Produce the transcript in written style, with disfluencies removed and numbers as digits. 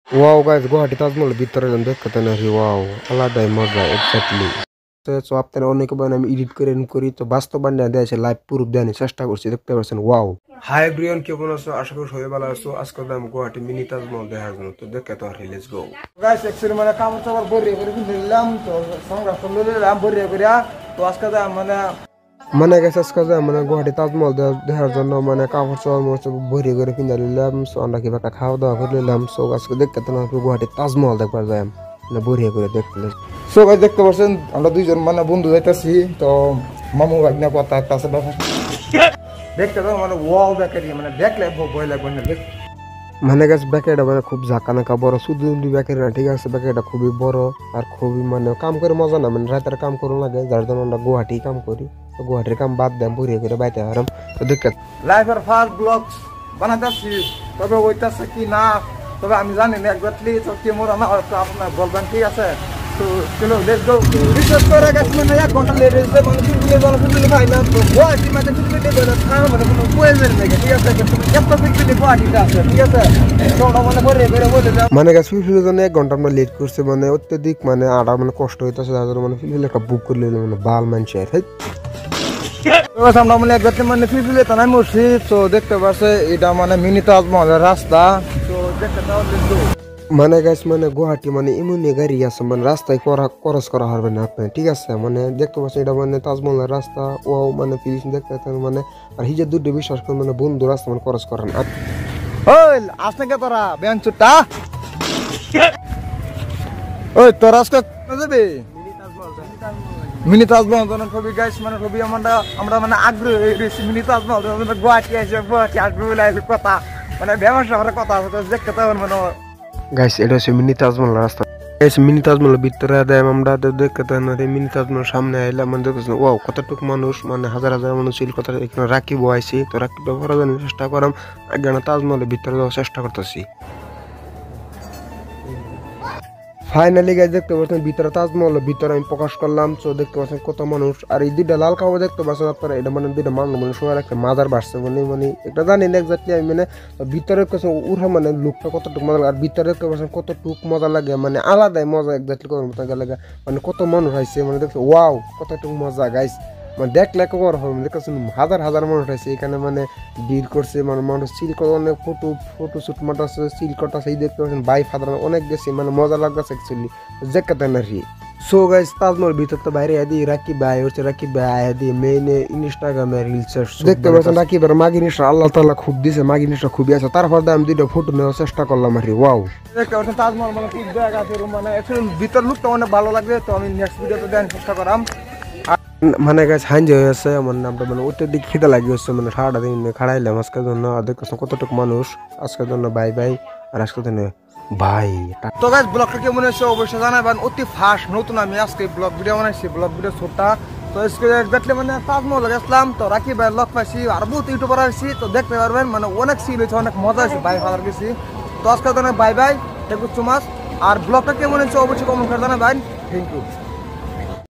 Wow guys Guwahati তাজমহলের ভিতরে দেখতে নাকি ওয়াও আলাদাই মজা এক্স্যাক্টলি। তো আপনারা অনেকে বলেন আমি এডিট করে করি, তো বাস্তব বানিয়ে দেয় লাইভ প্রুফ দেওয়ার চেষ্টা করছি, দেখতে পাচ্ছেন ওয়াও। হাই এভরিওয়ান, কেমন আছো? আশা করি সবাই ভালো আছো। আজকে আমি গুয়াহাটি মিনি তাজমহল দেখার জন্য, তো দেখতে তো আর লেটস গো গাইস। অ্যাকচুয়ালি মানে কাপড় চাপড় বরিয়ে করে নিলাম, তো সংগ্রাম নিলাম বরিয়ে করে। তো আজকে মানে গেছে আজকে মানে গুয়াহাটি তাজমহল দেখার জন্য মানে কাপড় চাপড় ভরি করে কিনে নিলাম। সো আমরা কি একটা খাওয়া দাওয়া করে নিলাম। সো আজকে দেখতে তো না গুয়াহাটি তাজমহল দেখবার যাই মানে ভরিয়ে করে দেখতে। সো গাইস দেখতে পাচ্ছেন আমরা দুইজন মানে বন্ধু যাইতেছি, তো মামু ভাগনা কথা একটা আছে ব্যাপার দেখতে তো মানে ওয়াও বেকারি মানে দেখলে ভয় লাগবে না। মানে গেছে ব্যাকেটা মানে খুব ঝাঁকানাকা বড়, শুধু ব্যাকেট না, ঠিক আছে ব্যাকেটটা খুবই বড় আর খুবই মানে কাম করে মজা না, মানে রাতের কাম করুন লাগে, যার জন্য আমরা গুয়াহাটি কাম করি। তো গুয়াহাটির কাম বাদ দেন ভরিয়ে করে বাইতে হারাম। তো দেখতে লাইফের ফার্স্ট ব্লগ বানাতেছি, তবে ওইটাছে কি না তবে আমি জানি না একবারলি। তো কেমন না আপনার বলবেন, ঠিক আছে? তো চলো লেটস গো। রিসার্চ করে গেছি মানে 1 ঘন্টা লেট হয়েছে, মানে ফিল্মে বলা ফিল্মে খাই না। তো গুয়াহাটি মানে ফিল্মে বলা খাওয়া মানে কোনো প্রয়োজন নেই, ঠিক আছে? এত ফিল্মে গুয়াহাটিটা আছে, ঠিক আছে? তোমরা মানে ভরে ভরে বলে যাও মানে গেছে ফিলফিলের জন্য 1 ঘন্টা আমরা লেট করছে, মানে অত্যধিক মানে আড়া মানে কষ্ট হইতেছে, যার জন্য মানে ফিলফিল একটা বুক করে নিলাম মানে বাল মানুষের। আমরা মানে একবারটি মানে ফিল্মে তো নাই মরছি। তো দেখতে পাচ্ছে এটা মানে মিনি তাজমহলের রাস্তা। তো দেখতে পাও মানে গাইস মানে গুয়াহাটি মানে এমনি গাড়ি আছে মানে রাস্তায় খরচ করা হবে না আপনি, ঠিক আছে? মানে দেখতে পাচ্ছেন এটা মানে তাজমহলের রাস্তা ও মানে ফিলিং দেখতে মানে আর হিজে দুটো বিশ্বাস করে মানে বন্ধু রাস্তা মানে খরচ করেন। ওই আসনে কে তোরা বেঞ্চুটা ওই তোরা আজকে যাবে মিনি তাজমহল জন্য খুবই গাইস মানে খুবই আমরা মানে আগ্রহী হয়ে গেছি মিনি তাজমহল গুয়াহাটি আসে, গুয়াহাটি আগ্রহী লাগে কথা মানে ব্যবসা করার কথা আছে। দেখতে তো মানে গাইস এটা হচ্ছে মিনি তাজমহল রাস্তা। গাইস মিনি তাজমহলের ভিতরে দেয় আমরা দেখতে মিনি তাজমহলের সামনে আইলাম, মানে দেখতেছি ওয়াও কতটুকু মানুষ, মানে হাজার হাজার মানুষ ছিল। কথা এখানে রাকিব আইছি, তো রাকিব ব্যবহার চেষ্টা করাম আগে তাজমহলের ভিতরে যাওয়ার চেষ্টা করতেছি। ফাইনালি গাইস দেখতে পাচ্ছেন ভিতরে তাজমহলের ভিতরে আমি প্রকাশ করলাম। তো দেখতে পাচ্ছেন কত মানুষ, আর এই দুইটা লাল কাপড় দেখতে পাচ্ছেন আপনারা, এটা মানে দুইটা মানে সবার একটা মাজার বাড়ছে মানে মানে এটা জানি না এক্স্যাক্টলি আমি মানে ভিতরে কাছে উঠা মানে লুকটা কতটুকু মজা লাগে, আর ভিতরে দেখতে পাচ্ছেন কতটুকু মজা লাগে, মানে আলাদাই মজা এক্স্যাক্টলি করার মতো লাগে। মানে কত মানুষ আইছে, মানে দেখছো ওয়াও কতটুকু মজা গাইস, মানে দেখলে কর হবে দেখছেন হাজার হাজার মানুষ আছে এখানে, মানে ভিড় করছে মানে মানুষ চিল করে অনেক ফটো শুট মারতেছে, চিল করতেছে। এই দেখতে পাচ্ছেন বাই ফাদার অনেক গেছে, মানে মজা লাগতেছে অ্যাকচুয়ালি দেখতে না রি। সো গাইস তাজমহল ভিতর তো বাইরে আদি রাকিব ভাই হচ্ছে, রাকিব ভাই আদি মেইন ইনস্টাগ্রামে রিলস দেখতে পাচ্ছেন রাকিবের মাগিনিসটা আল্লাহ তাআলা খুব দিছে, মাগিনিসটা খুবই আছে। তারপর আমি দুইটা ফটো নেওয়ার চেষ্টা করলাম আর ওয়াও দেখতে পাচ্ছেন তাজমহল মানে খুব জায়গা আছে, মানে অ্যাকচুয়ালি ভিতর লুকটা অনেক ভালো লাগবে। তো আমি নেক্সট ভিডিওতে দেখার চেষ্টা করাম। মানে গাছ হাইন হয়ে আছে আমার নামটা মানে অত্যধিক খিদে লাগি হচ্ছে, মানে সারাটা দিন খাড়াইলাম আজকের জন্য। দেখতেছেন কতটুকু মানুষ আজকের জন্য বাই বাই, আর আজকের জন্য ভাই। তো গাইস ব্লগটা কেমন হয়েছে অবশ্যই জানাবেন। অতি ফাস্ট নতুন আমি আজকে ব্লগ ভিডিও বানাইছি, ব্লগ ভিডিও ছোটটা। তো এক্স্যাক্টলি মানে তাজমহল গেছিলাম, তো রাকিব ভাই লক পাইছি আর বহুত ইউটিউবার আসছি, তো দেখতে পারবেন মানে অনেক সিন হয়েছে, অনেক মজা হয়েছে বাই ভালো গেছি। তো আজকের জন্য bye bye, thank you so much. আর ব্লগটা কেমন হয়েছে অবশ্যই কমেন্ট করে জানাবেন। Thank you.